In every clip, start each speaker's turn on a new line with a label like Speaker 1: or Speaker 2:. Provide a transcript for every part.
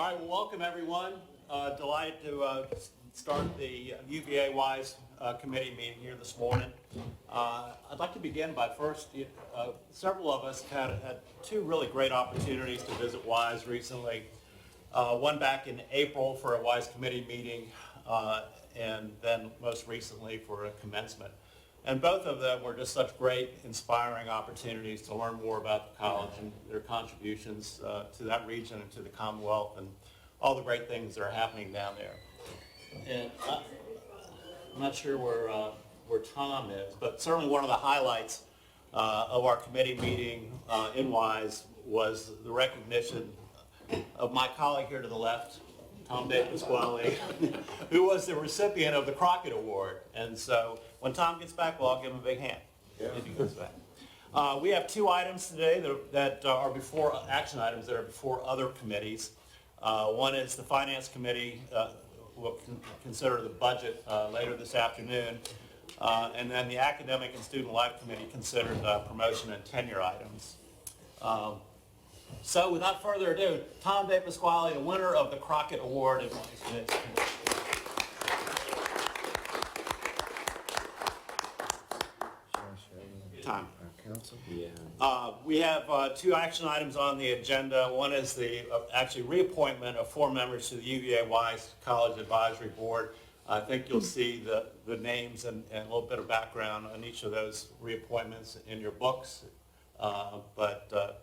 Speaker 1: All right, well, welcome everyone. Delighted to start the UVA WISE committee meeting here this morning. I'd like to begin by first, several of us had two really great opportunities to visit WISE recently. One back in April for a WISE committee meeting, and then most recently for a commencement. And both of them were just such great, inspiring opportunities to learn more about the college and their contributions to that region and to the Commonwealth and all the great things that are happening down there. And I'm not sure where Tom is, but certainly one of the highlights of our committee meeting in WISE was the recognition of my colleague here to the left, Tom De Pasquale, who was the recipient of the Crockett Award. And so when Tom gets back, well, I'll give him a big hand if he comes back. We have two items today that are before, action items that are before other committees. One is the Finance Committee will consider the budget later this afternoon. And then the Academic and Student Life Committee considered promotion and tenure items. So without further ado, Tom De Pasquale, the winner of the Crockett Award. Time. We have two action items on the agenda. One is the actually reappointment of 4 members to the UVA WISE College Advisory Board. I think you'll see the names and a little bit of background on each of those reappointments in your books, but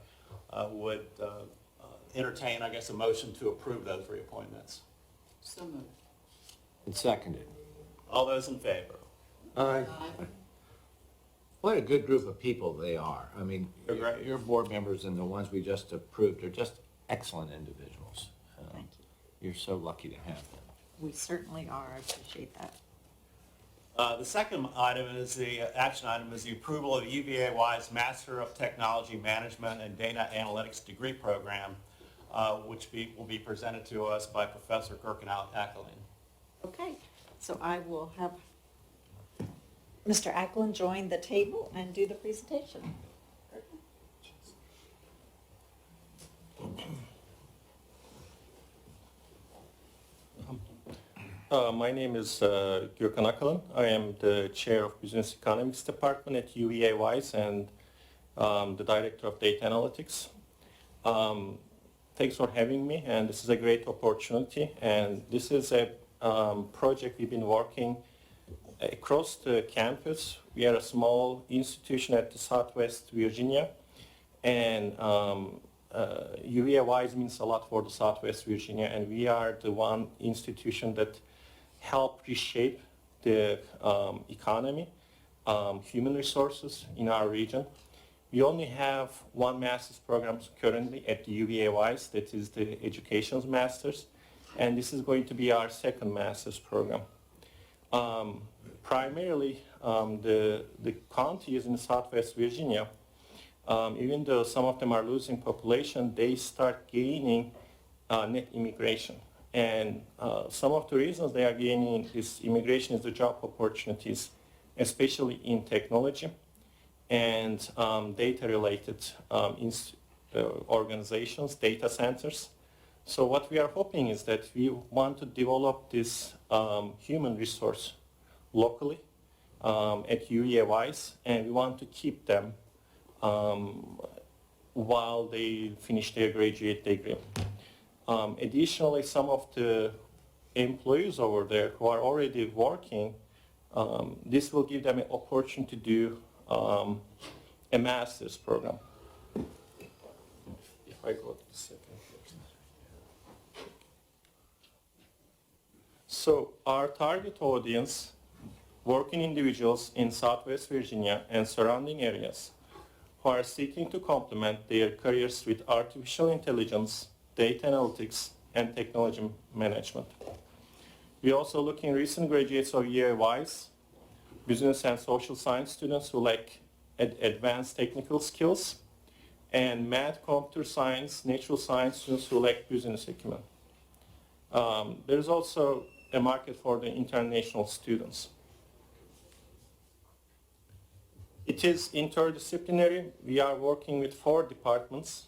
Speaker 1: would entertain, I guess, a motion to approve those reappointments.
Speaker 2: So moved.
Speaker 3: And seconded.
Speaker 1: All those in favor?
Speaker 3: Aye. What a good group of people they are. I mean, your board members and the ones we just approved are just excellent individuals.
Speaker 2: Thank you.
Speaker 3: You're so lucky to have them.
Speaker 2: We certainly are. I appreciate that.
Speaker 1: The second item is the action item is the approval of the UVA WISE Master of Technology Management and Data Analytics degree program, which will be presented to us by Professor Ackland.
Speaker 2: Okay, so I will have Mr. Ackland join the table and do the presentation.
Speaker 4: My name is Gökhan Akalan. I am the chair of Business Economics Department at UVA WISE and the director of data analytics. Thanks for having me, and this is a great opportunity. And this is a project we've been working across the campus. We are a small institution at the Southwest Virginia, and UVA WISE means a lot for the Southwest Virginia, and we are the one institution that help reshape the economy, human resources in our region. We only have one master's program currently at the UVA WISE, that is the Education's Master's, and this is going to be our second master's program. Primarily, the counties in Southwest Virginia, even though some of them are losing population, they start gaining net immigration. And some of the reasons they are gaining this immigration is the job opportunities, especially in technology and data-related organizations, data centers. So what we are hoping is that we want to develop this human resource locally at UVA WISE, and we want to keep them while they finish their graduate degree. Additionally, some of the employees over there who are already working, this will give them an opportunity to do a master's program. If I go to the second. So our target audience, working individuals in Southwest Virginia and surrounding areas who are seeking to complement their careers with artificial intelligence, data analytics, and technology management. We're also looking at recent graduates of UVA WISE, business and social science students who lack advanced technical skills, and math, computer science, natural science students who lack business acumen. There's also a market for the international students. It is interdisciplinary. We are working with 4 departments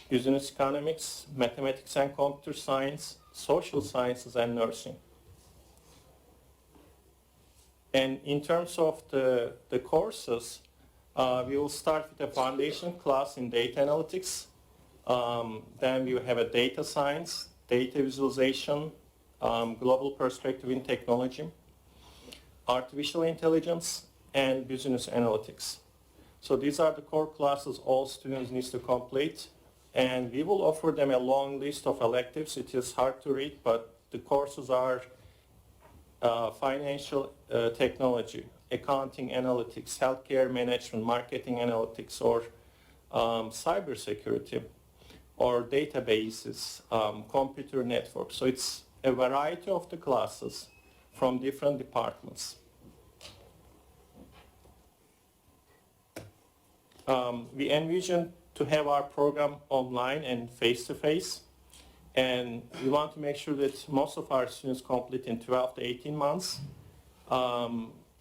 Speaker 4: business economics, mathematics and computer science, social sciences, and nursing. And in terms of the courses, we will start with a foundation class in data analytics. Then we will have a data science, data visualization, global perspective in technology, artificial intelligence, and business analytics. So these are the core classes all students need to complete. And we will offer them a long list of electives. It is hard to read, but the courses are financial technology, accounting analytics, healthcare management, marketing analytics, or cybersecurity, or databases, computer networks. So it's a variety of the classes from different departments. We envision to have our program online and face-to-face, and we want to make sure that most of our students complete in 12 to 18 months.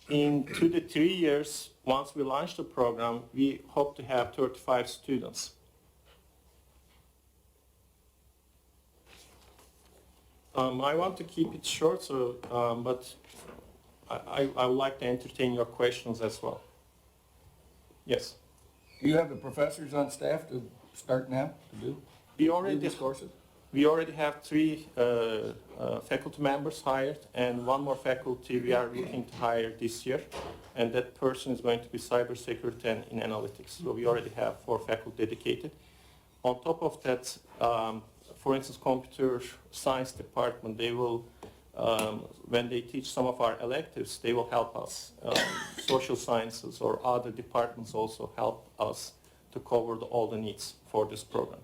Speaker 4: In 2 to 3 years, once we launch the program, we hope to have 35 students. I want to keep it short, so, but I would like to entertain your questions as well. Yes?
Speaker 5: Do you have the professors on staff to start now to do these courses?
Speaker 4: We already have 3 faculty members hired, and 1 more faculty we are looking to hire this year, and that person is going to be cybersecurity and in analytics. So we already have 4 faculty dedicated. On top of that, for instance, computer science department, they will, when they teach some of our electives, they will help us. Social sciences or other departments also help us to cover all the needs for this program.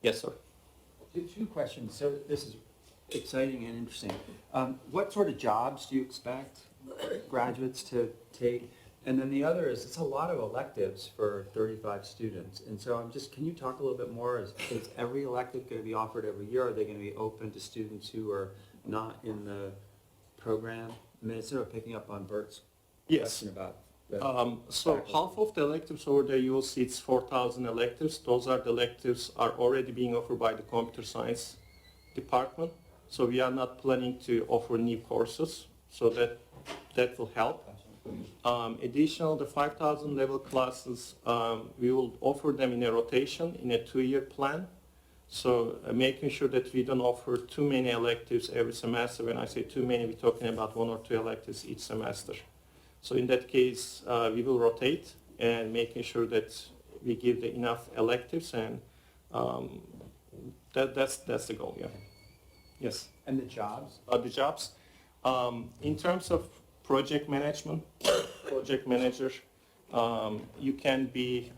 Speaker 4: Yes, sir.
Speaker 6: Two questions. So this is exciting and interesting. What sort of jobs do you expect graduates to take? And then the other is, it's a lot of electives for 35 students. And so can you talk a little bit more? Is every elective going to be offered every year? Are they going to be open to students who are not in the program? I mean, it's sort of picking up on Bert's question about
Speaker 4: so half of the electives over there, you will see it's 4,000 electives. Those are the electives are already being offered by the computer science department. So we are not planning to offer new courses, so that will help. Additional, the 5,000 level classes, we will offer them in a rotation in a 2-year plan. So making sure that we don't offer too many electives every semester. When I say too many, we're talking about 1 or 2 electives each semester. So in that case, we will rotate and making sure that we give enough electives, and that's the goal, yeah. Yes.
Speaker 6: And the jobs?
Speaker 4: The jobs, in terms of project management, project manager, you can be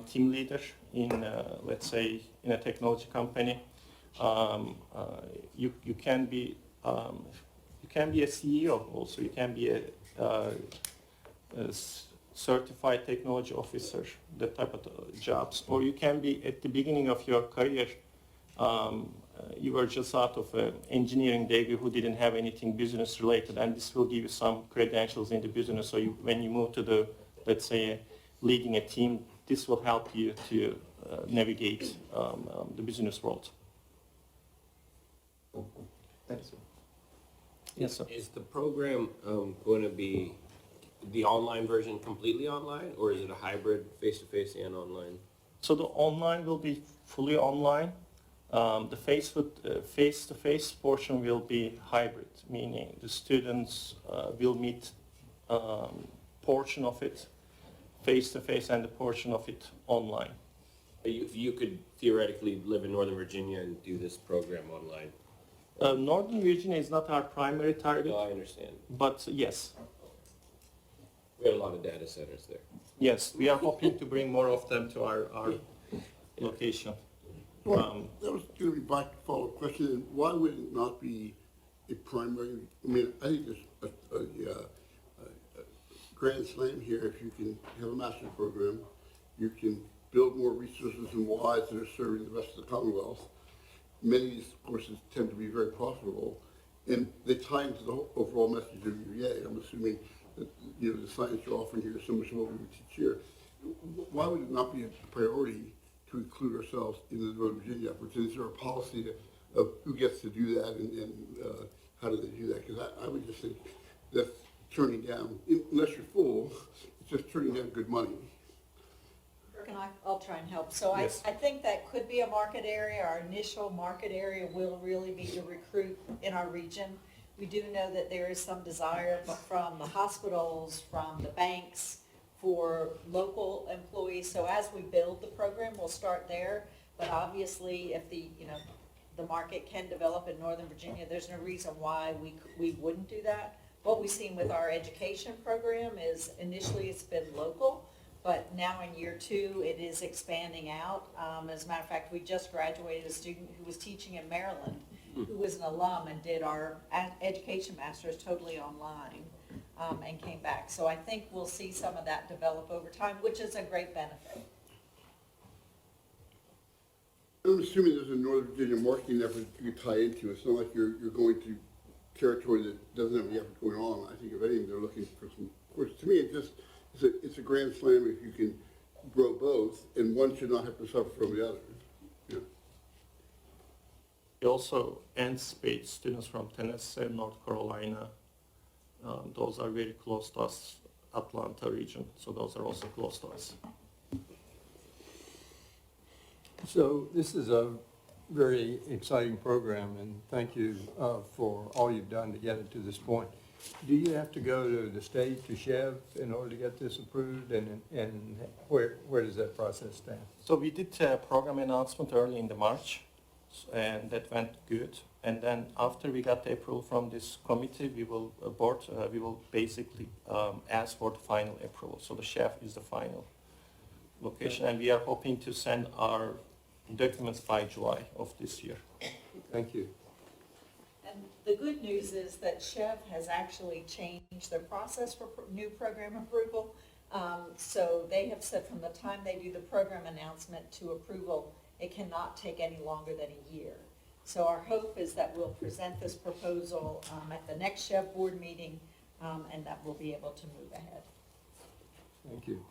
Speaker 4: team leader in, let's say, in a technology company. You can be a CEO also. You can be a certified technology officer, that type of jobs. Or you can be at the beginning of your career, you were just out of an engineering degree who didn't have anything business related, and this will give you some credentials in the business. So when you move to the, let's say, leading a team, this will help you to navigate the business world.
Speaker 6: Thanks.
Speaker 4: Yes, sir.
Speaker 7: Is the program going to be the online version completely online, or is it a hybrid, face-to-face and online?
Speaker 4: So the online will be fully online. The face-to-face portion will be hybrid, meaning the students will meet portion of it face-to-face and the portion of it online.
Speaker 7: You could theoretically live in Northern Virginia and do this program online.
Speaker 4: Northern Virginia is not our primary target,
Speaker 7: No, I understand.
Speaker 4: but yes.
Speaker 7: We have a lot of data centers there.
Speaker 4: Yes, we are hoping to bring more of them to our location.
Speaker 8: Well, that was going to be my follow-up question. Why would it not be a primary? I mean, I think there's a grand slam here. If you can have a master's program, you can build more resources and WISEs that are serving the rest of the Commonwealth. Many of these courses tend to be very profitable, and they tie into the overall message of UVA. I'm assuming that the science you're offering here is similar to what we would teach here. why would it not be a priority to include ourselves in the Northern Virginia effort? Is there a policy of who gets to do that and how do they do that? Because I would just think that's turning down, unless you're full, it's just turning down good money.
Speaker 2: I'll try and help. So
Speaker 4: Yes.
Speaker 2: I think that could be a market area. Our initial market area will really be to recruit in our region. We do know that there is some desire from the hospitals, from the banks, for local employees. So as we build the program, we'll start there. But obviously, if the market can develop in Northern Virginia, there's no reason why we wouldn't do that. What we've seen with our education program is initially it's been local, but now in year 2, it is expanding out. As a matter of fact, we just graduated a student who was teaching in Maryland, who was an alum and did our education master's totally online and came back. So I think we'll see some of that develop over time, which is a great benefit.
Speaker 8: I'm assuming there's a Northern Virginia marketing effort you could tie into. It's not like you're going to territory that doesn't have any effort going on. I think if anything, they're looking for some, of course, to me, it's a grand slam if you can grow both, and one should not have to suffer from the other. Yeah.
Speaker 4: We also anticipate students from Tennessee, North Carolina. Those are very close to us, Atlanta region, so those are also close to us.
Speaker 5: So this is a very exciting program, and thank you for all you've done to get it to this point. Do you have to go to the state, to Chev, in order to get this approved, and where does that process stand?
Speaker 4: So we did a program announcement early in the March, and that went good. And then after we got the approval from this committee, we will basically ask for the final approval. So the Chev is the final location, and we are hoping to send our documents by July of this year.
Speaker 5: Thank you.
Speaker 2: And the good news is that Chev has actually changed their process for new program approval. So they have said from the time they do the program announcement to approval, it cannot take any longer than a year. So our hope is that we'll present this proposal at the next Chev board meeting, and that we'll be able to move ahead.
Speaker 5: Thank you.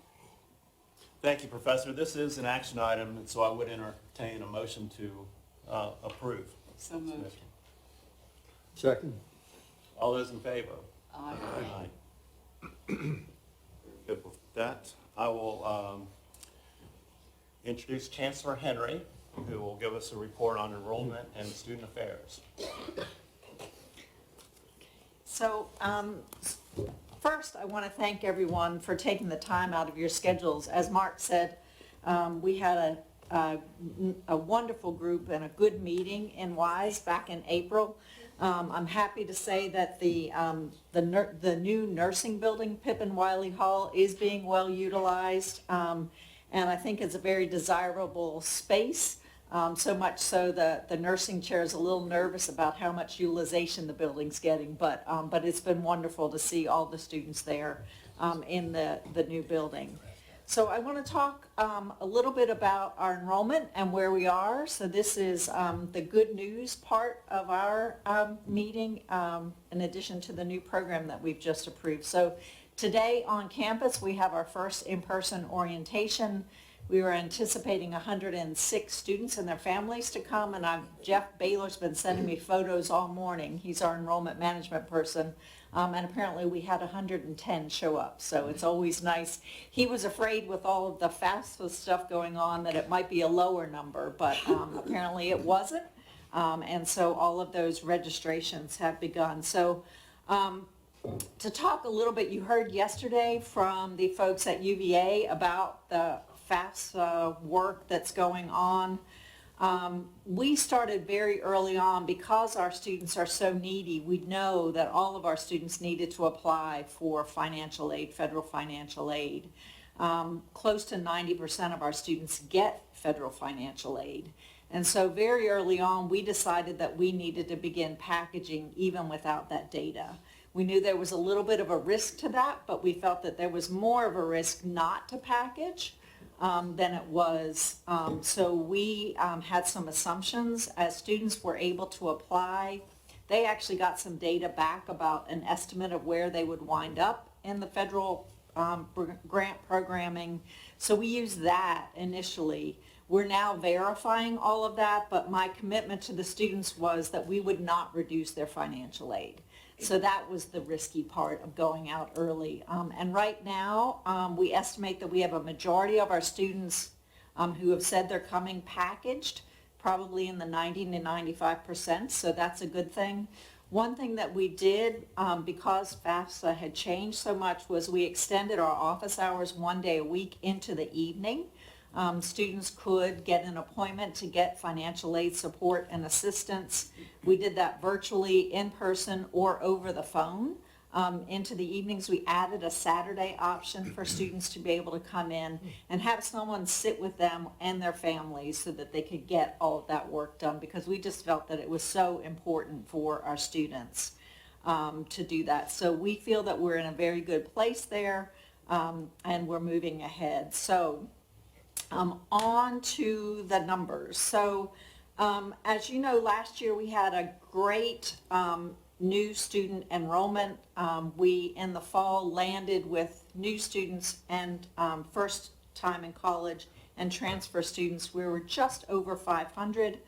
Speaker 1: Thank you, Professor. This is an action item, and so I would entertain a motion to approve.
Speaker 9: So moved.
Speaker 5: Second.
Speaker 1: All those in favor?
Speaker 9: Aye.
Speaker 1: Good with that. I will introduce Chancellor Henry, who will give us a report on enrollment and student affairs.
Speaker 2: So first, I want to thank everyone for taking the time out of your schedules. As Mark said, we had a wonderful group and a good meeting in Wise back in April. I'm happy to say that the new nursing building, Pippin Wiley Hall, is being well utilized, and I think it's a very desirable space. So much so that the nursing chair is a little nervous about how much utilization the building's getting, but it's been wonderful to see all the students there in the new building. So I want to talk a little bit about our enrollment and where we are. So this is the good news part of our meeting, in addition to the new program that we've just approved. So today on campus, we have our first in-person orientation. We were anticipating 106 students and their families to come, and Jeff Baylor's been sending me photos all morning. He's our enrollment management person, and apparently we had 110 show up, so it's always nice. He was afraid with all of the FAFSA stuff going on that it might be a lower number, but apparently it wasn't, and so all of those registrations have begun. So to talk a little bit, you heard yesterday from the folks at UVA about the FAFSA work that's going on. We started very early on because our students are so needy. We know that all of our students needed to apply for financial aid, federal financial aid. Close to 90% of our students get federal financial aid. And so very early on, we decided that we needed to begin packaging even without that data. We knew there was a little bit of a risk to that, but we felt that there was more of a risk not to package than it was. So we had some assumptions. As students were able to apply, they actually got some data back about an estimate of where they would wind up in the federal grant programming. So we used that initially. We're now verifying all of that, but my commitment to the students was that we would not reduce their financial aid. So that was the risky part of going out early. And right now, we estimate that we have a majority of our students who have said they're coming packaged, probably in the 90 to 95%, so that's a good thing. One thing that we did, because FAFSA had changed so much, was we extended our office hours 1 day a week into the evening. Students could get an appointment to get financial aid support and assistance. We did that virtually, in person, or over the phone. Into the evenings, we added a Saturday option for students to be able to come in and have someone sit with them and their families so that they could get all of that work done, because we just felt that it was so important for our students to do that. So we feel that we're in a very good place there, and we're moving ahead. So on to the numbers. So as you know, last year we had a great new student enrollment. We, in the fall, landed with new students and first time in college and transfer students. We were just over 500,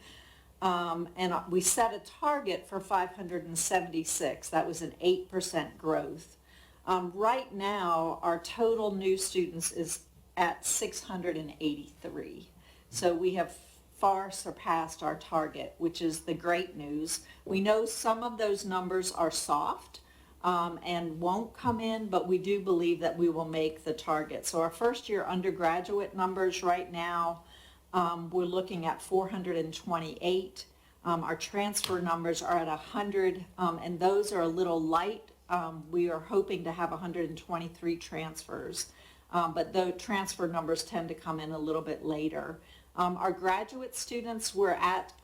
Speaker 2: and we set a target for 576. That was an 8% growth. Right now, our total new students is at 683. So we have far surpassed our target, which is the great news. We know some of those numbers are soft and won't come in, but we do believe that we will make the target. So our first year undergraduate numbers right now, we're looking at 428. Our transfer numbers are at 100, and those are a little light. We are hoping to have 123 transfers, but the transfer numbers tend to come in a little bit later. Our graduate students, we're at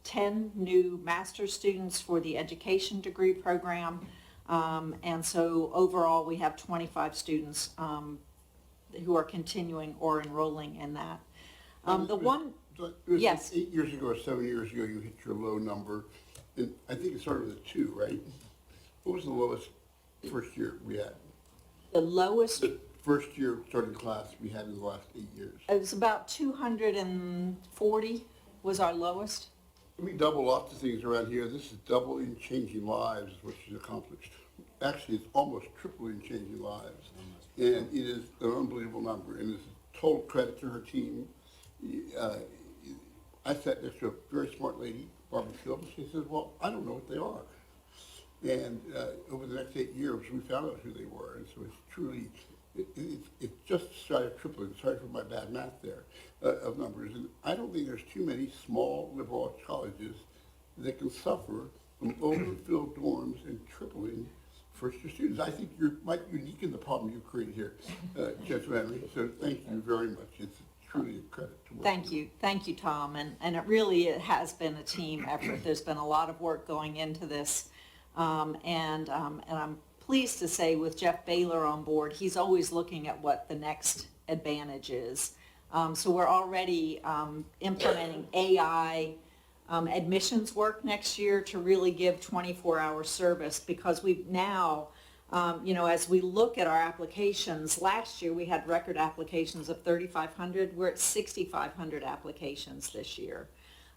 Speaker 2: 10 new master's students for the education degree program, and so overall we have 25 students who are continuing or enrolling in that. Yes.
Speaker 8: 8 years ago or 7 years ago, you hit your low number, and I think it started with a 2, right? What was the lowest first year we had?
Speaker 2: The lowest,
Speaker 8: The first year starting class we had in the last 8 years.
Speaker 2: it was about 240 was our lowest.
Speaker 8: We double lots of things around here. This is doubling changing lives, is what she's accomplished. Actually, it's almost tripling changing lives. And it is an unbelievable number, and it's a total credit to her team. I sat next to a very smart lady, Barbara Phillips. She says, well, I don't know what they are. And over the next 8 years, we found out who they were. And so it's truly, it's just shy of tripling. Sorry for my bad math there of numbers. And I don't think there's too many small liberal arts colleges that can suffer from overfilled dorms and tripling first-year students. I think you're quite unique in the problem you created here, Chancellor Henry. So thank you very much. It's truly a credit to work.
Speaker 2: Thank you, Tom. And it has been a team effort. There's been a lot of work going into this. And I'm pleased to say, with Jeff Baylor on board, he's always looking at what the next advantage is. So we're already implementing AI admissions work next year to really give 24-hour service, because we've now, as we look at our applications, last year we had record applications of 3,500. We're at 6,500 applications this year.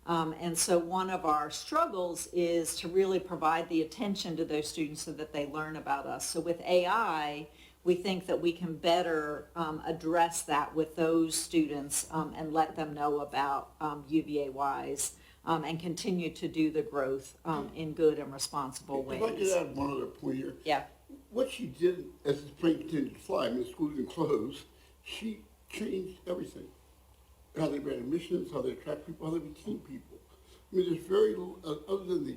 Speaker 2: And so one of our struggles is to really provide the attention to those students so that they learn about us. So with AI, we think that we can better address that with those students and let them know about UVA WISE and continue to do the growth in good and responsible ways.
Speaker 8: If I could add one other point here.
Speaker 2: Yeah.
Speaker 8: What she did as the plane continued to fly, I mean, the school didn't close, she changed everything. How they ran admissions, how they attract people, how they retain people. I mean, there's very little, other than the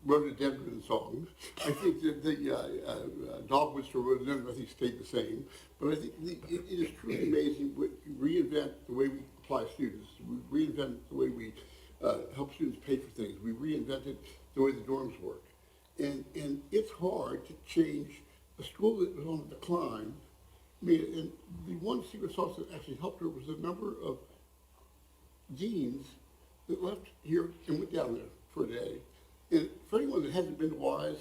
Speaker 8: rhododendron songs. I think that the dog whistle rhododendron, I think, stayed the same. But I think it is truly amazing. We reinvent the way we apply students. We reinvent the way we help students pay for things. We reinvented the way the dorms work. And it's hard to change a school that was on a decline. I mean, and the one secret sauce that actually helped her was the number of deans that left here and went down there for a day. And for anyone that hasn't been to WISE,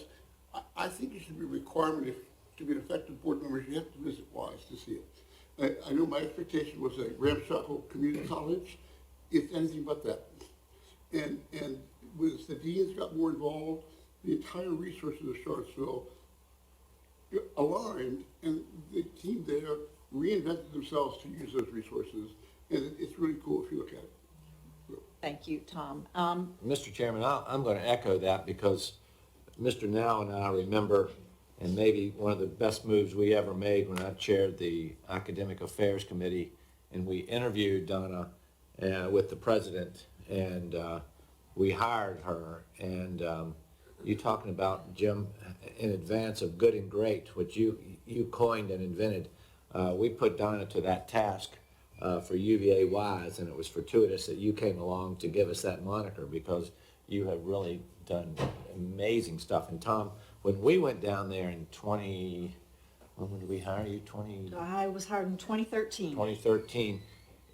Speaker 8: I think it should be a requirement if to be an effective board member, you have to visit WISE to see it. I know my expectation was a ramshackle community college. It's anything but that. And with the deans got more involved, the entire resources of Charlottesville aligned, and the team there reinvented themselves to use those resources, and it's really cool if you look at it.
Speaker 2: Thank you, Tom.
Speaker 3: Mr. Chairman, I'm going to echo that because Mr. Now and I remember, and maybe one of the best moves we ever made when I chaired the Academic Affairs Committee, and we interviewed Donna with the president, and we hired her. And you talking about, Jim, in advance of good and great, which you coined and invented, we put Donna to that task for UVA WISE, and it was fortuitous that you came along to give us that moniker because you have really done amazing stuff. And Tom, when we went down there in when did we hire you?
Speaker 2: I was hired in 2013.
Speaker 3: 2013.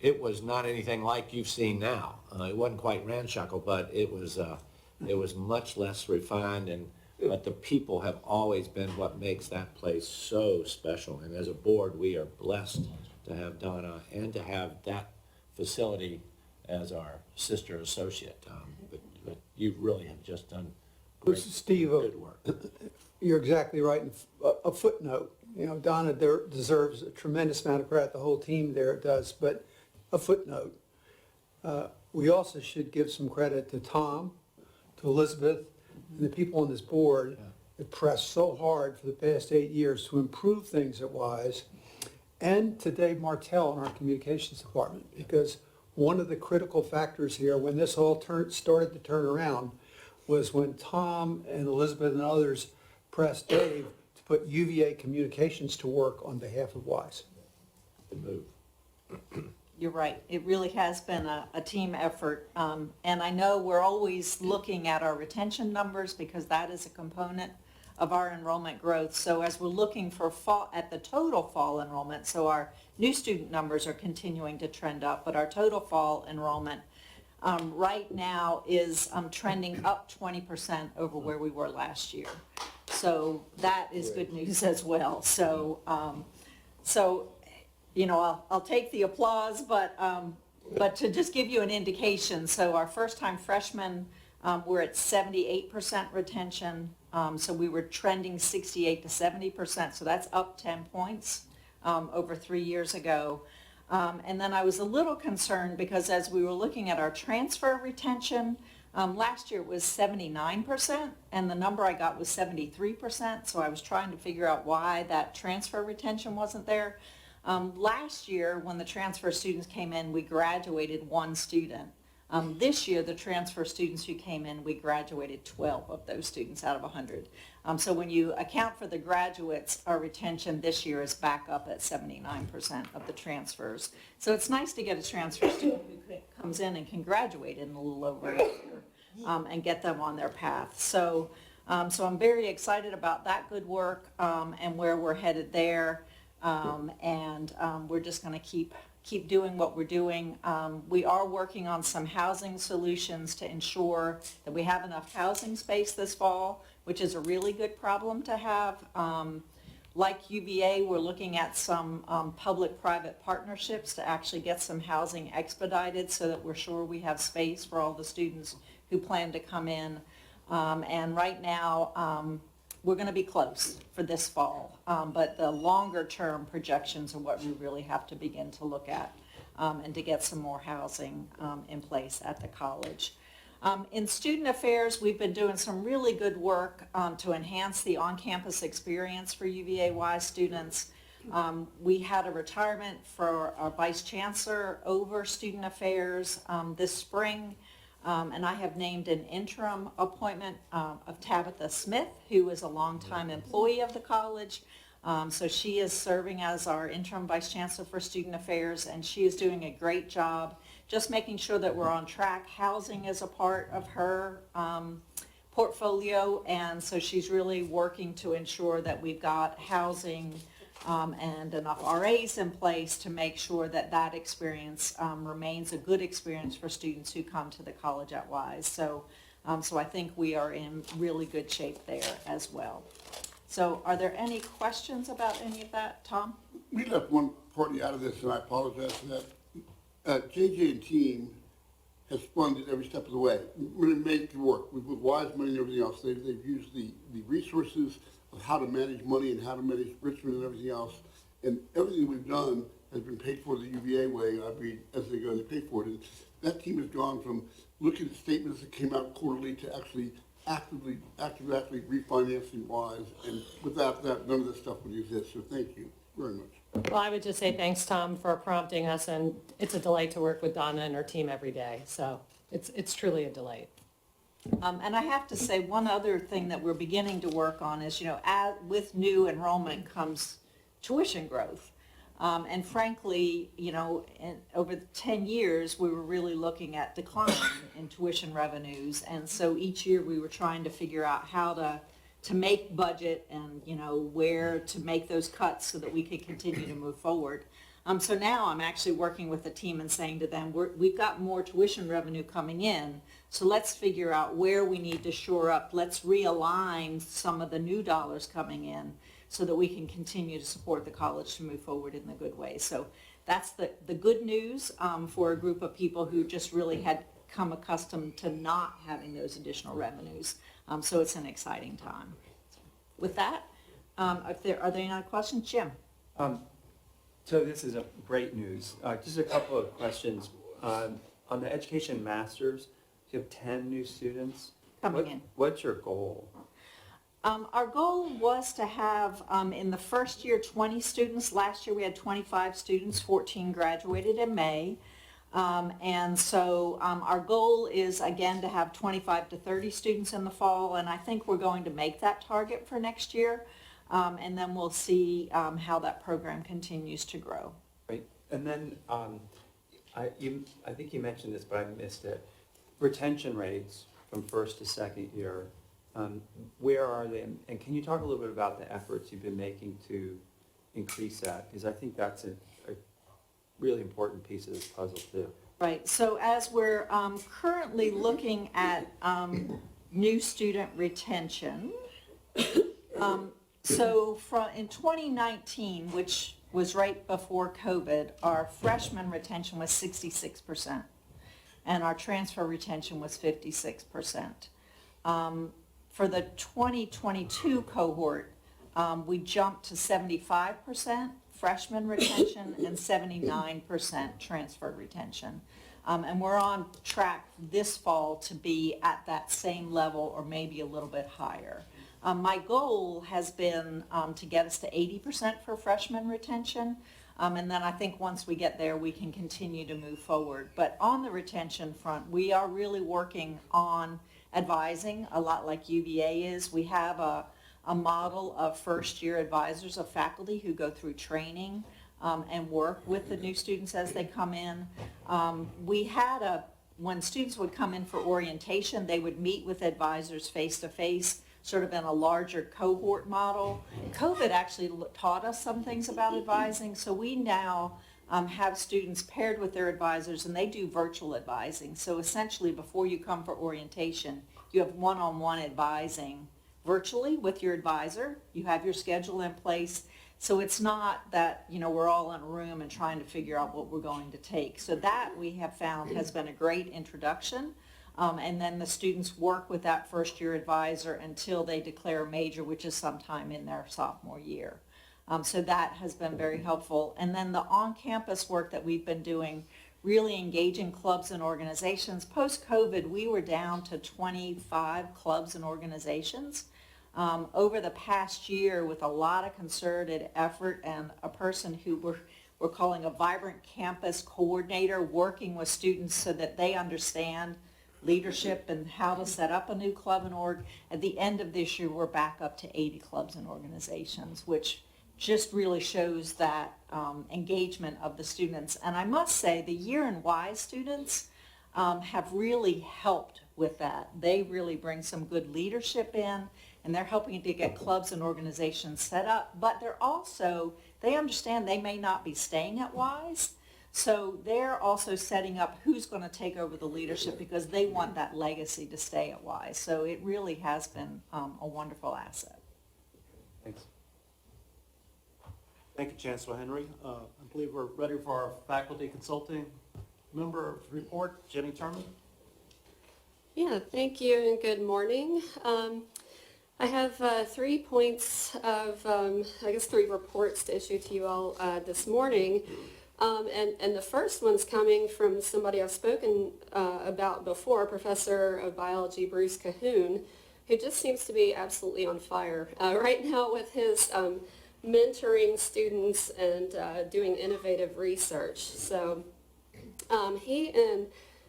Speaker 3: It was not anything like you've seen now. It wasn't quite ramshackle, but it was much less refined, but the people have always been what makes that place so special. And as a board, we are blessed to have Donna and to have that facility as our sister associate. But you really have just done great,
Speaker 9: Steve,
Speaker 3: good work.
Speaker 9: you're exactly right. A footnote, Donna deserves a tremendous amount of credit. The whole team there does, but a footnote. We also should give some credit to Tom, to Elizabeth, and the people on this board that pressed so hard for the past 8 years to improve things at WISE, and to Dave Martell in our communications department, because one of the critical factors here when this all started to turn around was when Tom and Elizabeth and others pressed Dave to put UVA communications to work on behalf of WISE.
Speaker 3: Good move.
Speaker 2: You're right. It really has been a team effort. And I know we're always looking at our retention numbers because that is a component of our enrollment growth. So as we're looking for at the total fall enrollment, so our new student numbers are continuing to trend up, but our total fall enrollment right now is trending up 20% over where we were last year. So that is good news as well. So, I'll take the applause, but to just give you an indication, so our first-time freshmen, we're at 78% retention. So we were trending 68 to 70%, so that's up 10 points over 3 years ago. And then I was a little concerned because as we were looking at our transfer retention, last year it was 79%, and the number I got was 73%, so I was trying to figure out why that transfer retention wasn't there. Last year, when the transfer students came in, we graduated 1 student. This year, the transfer students who came in, we graduated 12 of those students out of 100. So when you account for the graduates, our retention this year is back up at 79% of the transfers. So it's nice to get a transfer student who comes in and can graduate in a little over a year and get them on their path. So I'm very excited about that good work and where we're headed there. We're just going to keep doing what we're doing. We are working on some housing solutions to ensure that we have enough housing space this fall, which is a really good problem to have. Like UVA, we're looking at some public-private partnerships to actually get some housing expedited so that we're sure we have space for all the students who plan to come in. And right now, we're going to be close for this fall, but the longer term projections are what we really have to begin to look at and to get some more housing in place at the college. In student affairs, we've been doing some really good work to enhance the on-campus experience for UVA WISE students. We had a retirement for our Vice Chancellor over student affairs this spring. And I have named an interim appointment of Tabitha Smith, who is a longtime employee of the college. So she is serving as our interim vice chancellor for student affairs, and she is doing a great job just making sure that we're on track. Housing is a part of her portfolio, and so she's really working to ensure that we've got housing and enough RAs in place to make sure that that experience remains a good experience for students who come to the college at WISE. So I think we are in really good shape there as well. So are there any questions about any of that, Tom?
Speaker 8: We left one party out of this, and I apologize for that. JJ and team has funded every step of the way. We made it work. We put wise money and everything else. They've used the resources of how to manage money and how to manage Richmond and everything else. And everything we've done has been paid for the UVA way, I mean, as they go, they pay for it. And that team has gone from looking at statements that came out quarterly to actually actively refinancing wise. And without that, none of this stuff would exist. So thank you very much.
Speaker 10: Well, I would just say thanks, Tom, for prompting us, and it's a delight to work with Donna and her team every day. So it's truly a delight.
Speaker 2: And I have to say, one other thing that we're beginning to work on is, with new enrollment comes tuition growth. And frankly, over the 10 years, we were really looking at decline in tuition revenues. And so each year we were trying to figure out how to make budget and, where to make those cuts so that we could continue to move forward. So now I'm actually working with the team and saying to them, we've got more tuition revenue coming in, so let's figure out where we need to shore up. Let's realign some of the new dollars coming in so that we can continue to support the college to move forward in the good way. So that's the good news for a group of people who just really had come accustomed to not having those additional revenues. So it's an exciting time. With that, are there any other questions? Jim?
Speaker 6: So this is a great news. Just a couple of questions. On the Education Masters, you have 10 new students.
Speaker 2: Coming in.
Speaker 6: What's your goal?
Speaker 2: Our goal was to have, in the first year, 20 students. Last year we had 25 students, 14 graduated in May. And so our goal is, again, to have 25 to 30 students in the fall, and I think we're going to make that target for next year. And then we'll see how that program continues to grow.
Speaker 6: Right. And then I think you mentioned this, but I missed it. Retention rates from first to second year, where are they? And can you talk a little bit about the efforts you've been making to increase that? Because I think that's a really important piece of this puzzle too.
Speaker 2: Right. So as we're currently looking at new student retention, so in 2019, which was right before COVID, our freshman retention was 66%, and our transfer retention was 56%. For the 2022 cohort, we jumped to 75% freshman retention and 79% transfer retention. And we're on track this fall to be at that same level or maybe a little bit higher. My goal has been to get us to 80% for freshman retention, and then I think once we get there, we can continue to move forward. But on the retention front, we are really working on advising, a lot like UVA is. We have a model of first-year advisors of faculty who go through training and work with the new students as they come in. We had when students would come in for orientation, they would meet with advisors face-to-face, sort of in a larger cohort model. COVID actually taught us some things about advising, so we now have students paired with their advisors, and they do virtual advising. So essentially, before you come for orientation, you have one-on-one advising virtually with your advisor. You have your schedule in place. So it's not that, we're all in a room and trying to figure out what we're going to take. So that we have found has been a great introduction. And then the students work with that first year advisor until they declare a major, which is sometime in their sophomore year. So that has been very helpful. And then the on-campus work that we've been doing, really engaging clubs and organizations. Post-COVID, we were down to 25 clubs and organizations. Over the past year, with a lot of concerted effort and a person who we're calling a vibrant campus coordinator, working with students so that they understand leadership and how to set up a new club and org. At the end of this year, we're back up to 80 clubs and organizations, which just really shows that engagement of the students. And I must say, the Year in Y students have really helped with that. They really bring some good leadership in, and they're helping to get clubs and organizations set up, but they understand they may not be staying at Y's, so they're also setting up who's going to take over the leadership because they want that legacy to stay at Y. So it really has been a wonderful asset.
Speaker 6: Thanks.
Speaker 1: Thank you, Chancellor Henry. I believe we're ready for our faculty consulting member report. Jenny Turman.
Speaker 11: Yeah, thank you and good morning. I have 3 points of, I guess 3 reports to issue to you all this morning. And the first one's coming from somebody I've spoken about before, Professor of Biology Bruce Cahoon, who just seems to be absolutely on fire right now with his mentoring students and doing innovative research. So he and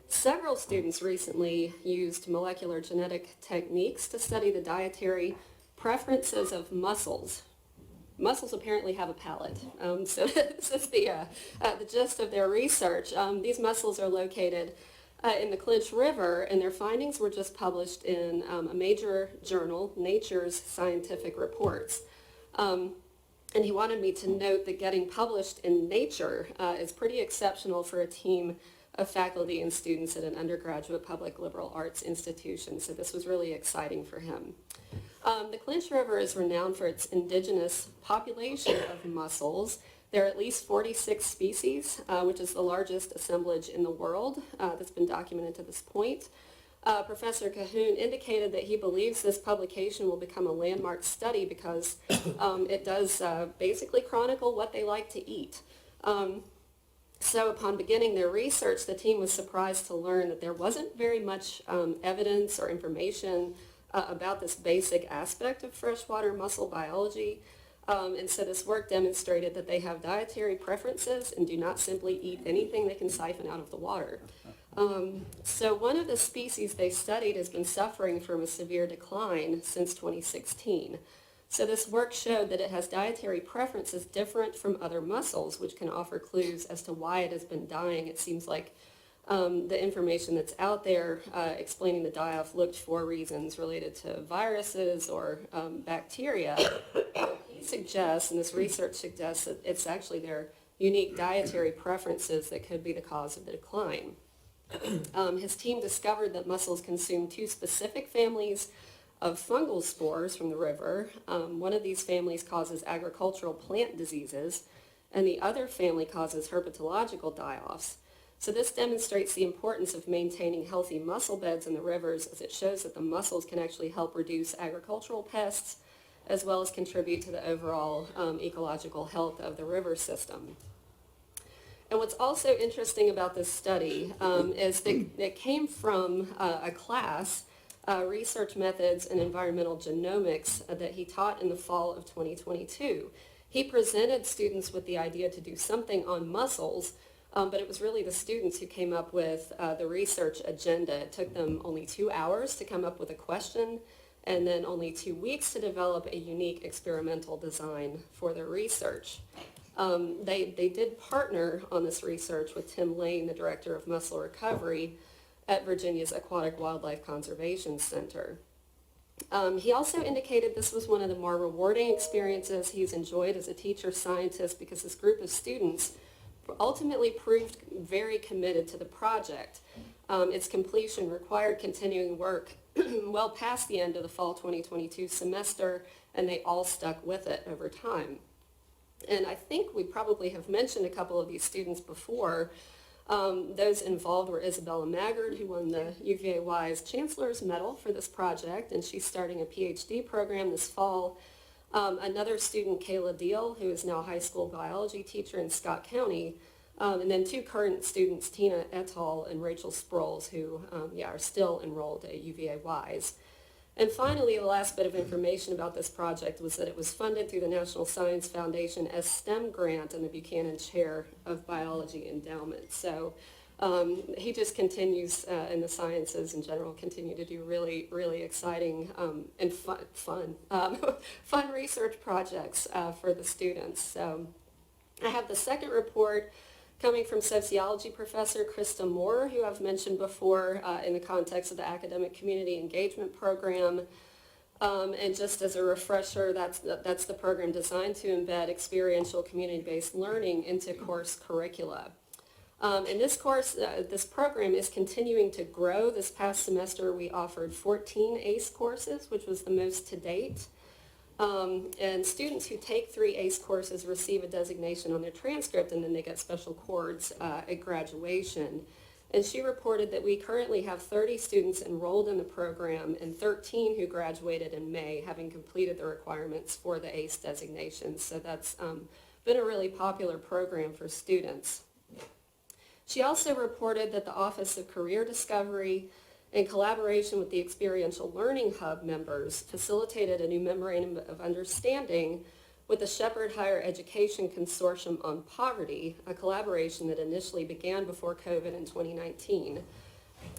Speaker 11: several students recently used molecular genetic techniques to study the dietary preferences of mussels. Mussels apparently have a palate, so this is the gist of their research. These mussels are located in the Clinch River, and their findings were just published in a major journal, Nature's Scientific Reports. And he wanted me to note that getting published in Nature is pretty exceptional for a team of faculty and students at an undergraduate public liberal arts institution, so this was really exciting for him. The Clinch River is renowned for its indigenous population of mussels. There are at least 46 species, which is the largest assemblage in the world that's been documented to this point. Professor Cahoon indicated that he believes this publication will become a landmark study because it does basically chronicle what they like to eat. So upon beginning their research, the team was surprised to learn that there wasn't very much evidence or information about this basic aspect of freshwater mussel biology. And so this work demonstrated that they have dietary preferences and do not simply eat anything they can siphon out of the water. So one of the species they studied has been suffering from a severe decline since 2016. So this work showed that it has dietary preferences different from other mussels, which can offer clues as to why it has been dying. It seems like the information that's out there explaining the die-off looked for reasons related to viruses or bacteria. He suggests, and this research suggests, that it's actually their unique dietary preferences that could be the cause of the decline. His team discovered that mussels consume 2 specific families of fungal spores from the river. One of these families causes agricultural plant diseases, and the other family causes herpetological die-offs. So this demonstrates the importance of maintaining healthy mussel beds in the rivers, as it shows that the mussels can actually help reduce agricultural pests as well as contribute to the overall ecological health of the river system. And what's also interesting about this study is that it came from a class, Research Methods and Environmental Genomics, that he taught in the fall of 2022. He presented students with the idea to do something on mussels, but it was really the students who came up with the research agenda. It took them only 2 hours to come up with a question and then only 2 weeks to develop a unique experimental design for their research. They did partner on this research with Tim Lane, the director of mussel recovery at Virginia's Aquatic Wildlife Conservation Center. He also indicated this was one of the more rewarding experiences he's enjoyed as a teacher scientist because this group of students ultimately proved very committed to the project. Its completion required continuing work well past the end of the fall 2022 semester, and they all stuck with it over time. And I think we probably have mentioned a couple of these students before. Those involved were Isabella Maggard, who won the UVA-Wise Chancellor's Medal for this project, and she's starting a PhD program this fall. Another student, Kayla Deal, who is now a high school biology teacher in Scott County, and then 2 current students, Tina et al. And Rachel Sproles, who are still enrolled at UVA-Wise. And finally, the last bit of information about this project was that it was funded through the National Science Foundation as STEM grant and the Buchanan Chair of Biology Endowment. So he just continues in the sciences in general, continue to do really, really exciting and fun research projects for the students. So I have the second report coming from sociology professor Krista Moore, who I've mentioned before in the context of the Academic Community Engagement Program. And just as a refresher, that's the program designed to embed experiential community-based learning into course curricula. And this program is continuing to grow. This past semester we offered 14 ACE courses, which was the most to date. And students who take 3 ACE courses receive a designation on their transcript, and then they get special cords at graduation. And she reported that we currently have 30 students enrolled in the program and 13 who graduated in May, having completed the requirements for the ACE designation. So that's been a really popular program for students. She also reported that the Office of Career Discovery, in collaboration with the Experiential Learning Hub members, facilitated a new memorandum of understanding with the Shepherd Higher Education Consortium on Poverty, a collaboration that initially began before COVID in 2019.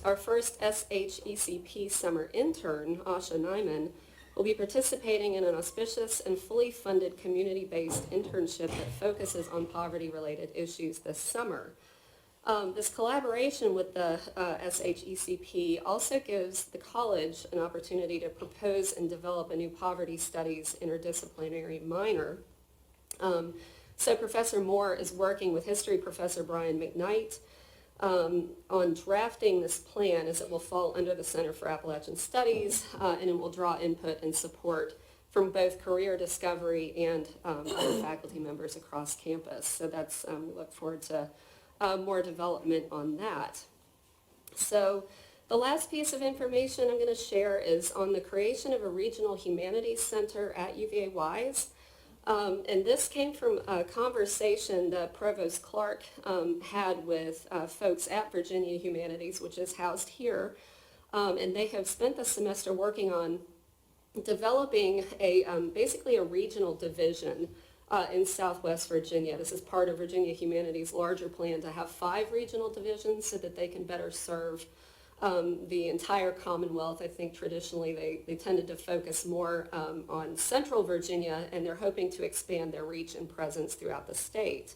Speaker 11: Our first SHECP summer intern, Asha Nyman, will be participating in an auspicious and fully funded community-based internship that focuses on poverty-related issues this summer. This collaboration with the SHECP also gives the college an opportunity to propose and develop a new poverty studies interdisciplinary minor. So Professor Moore is working with history professor Brian McKnight on drafting this plan, as it will fall under the Center for Appalachian Studies, and it will draw input and support from both career discovery and other faculty members across campus. So that's, we look forward to more development on that. So the last piece of information I'm going to share is on the creation of a regional humanities center at UVA Wise. And this came from a conversation that Provost Clark had with folks at Virginia Humanities, which is housed here. And they have spent the semester working on developing a basically a regional division in Southwest Virginia. This is part of Virginia Humanities' larger plan to have 5 regional divisions so that they can better serve the entire Commonwealth. I think traditionally they tended to focus more on Central Virginia, and they're hoping to expand their reach and presence throughout the state.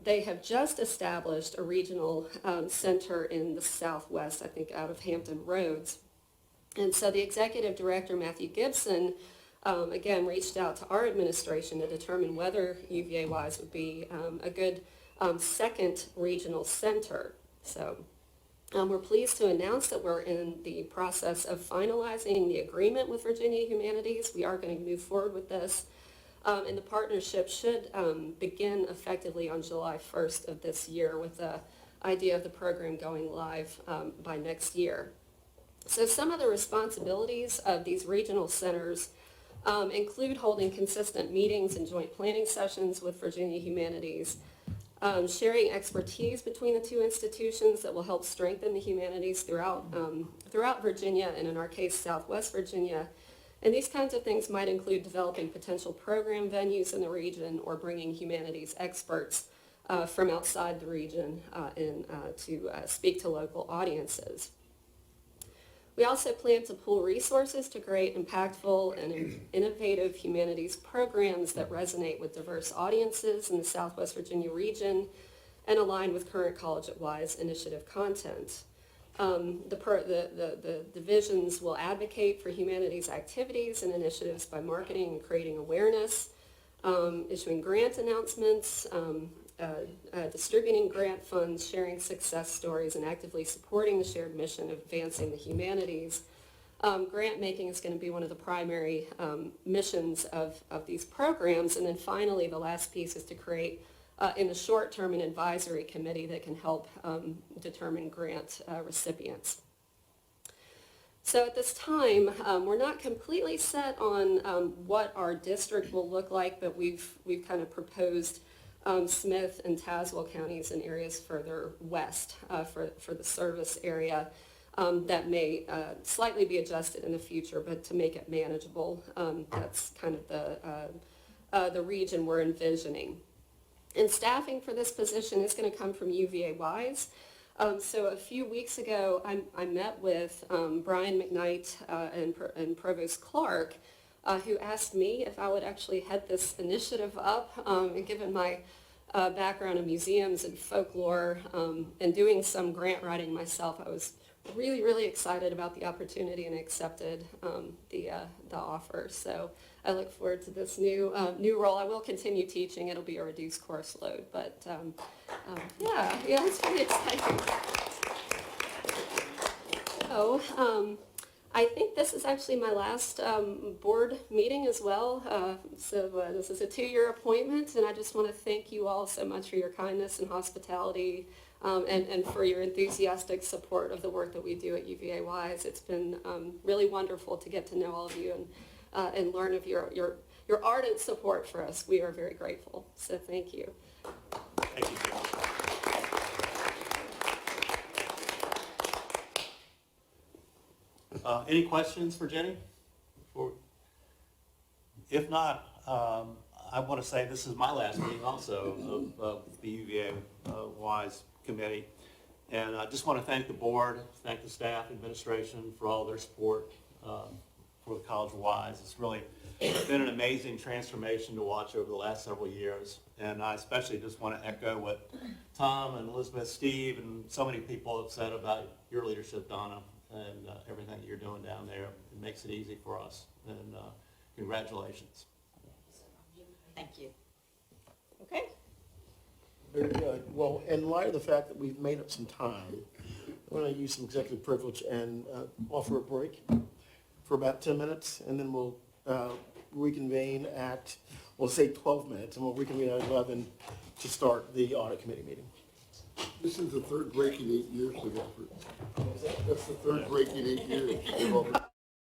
Speaker 11: They have just established a regional center in the Southwest, I think out of Hampton Roads. And so the executive director, Matthew Gibson, again, reached out to our administration to determine whether UVA Wise would be a good second regional center. So we're pleased to announce that we're in the process of finalizing the agreement with Virginia Humanities. We are going to move forward with this, and the partnership should begin effectively on July 1st of this year, with the idea of the program going live by next year. So some of the responsibilities of these regional centers include holding consistent meetings and joint planning sessions with Virginia Humanities, sharing expertise between the two institutions that will help strengthen the humanities throughout Virginia, and in our case, Southwest Virginia. And these kinds of things might include developing potential program venues in the region, or bringing humanities experts from outside the region to speak to local audiences. We also plan to pool resources to create impactful and innovative humanities programs that resonate with diverse audiences in the Southwest Virginia region and align with current College at Wise initiative content. The divisions will advocate for humanities activities and initiatives by marketing and creating awareness, issuing grant announcements, distributing grant funds, sharing success stories, and actively supporting the shared mission of advancing the humanities. Grant making is going to be one of the primary missions of these programs. And then finally, the last piece is to create, in the short term, an advisory committee that can help determine grant recipients. So at this time, we're not completely set on what our district will look like, but we've kind of proposed Smith and Tazewell counties and areas further west for the service area that may slightly be adjusted in the future, but to make it manageable, that's kind of the region we're envisioning. And staffing for this position is going to come from UVA Wise. So a few weeks ago, I met with Brian McKnight and Provost Clark, who asked me if I would actually head this initiative up. And given my background in museums and folklore and doing some grant writing myself, I was really, really excited about the opportunity and accepted the offer. So I look forward to this new role. I will continue teaching. It'll be a reduced course load, but yeah, it's pretty exciting. So I think this is actually my last board meeting as well. This is a 2-year appointment, and I just want to thank you all so much for your kindness and hospitality, and for your enthusiastic support of the work that we do at UVA Wise. It's been really wonderful to get to know all of you and learn of your ardent support for us. We are very grateful, so thank you.
Speaker 1: Thank you, Jenny. Any questions for Jenny? If not, I want to say this is my last meeting also of the UVA WISE committee. And I just want to thank the board, thank the staff, administration for all their support for the College of WISE. It's really been an amazing transformation to watch over the last several years. And I especially just want to echo what Tom and Elizabeth, Steve, and so many people have said about your leadership, Donna, and everything that you're doing down there. It makes it easy for us. And congratulations.
Speaker 2: Thank you. Okay.
Speaker 12: Very good. Well, in light of the fact that we've made up some time, I'm going to use some executive privilege and offer a break for about 10 minutes, and then we'll reconvene at, we'll say 12 minutes, and we'll reconvene at 11 to start the audit committee meeting.
Speaker 8: This is the third break in 8 years, so that's the third break in 8 years.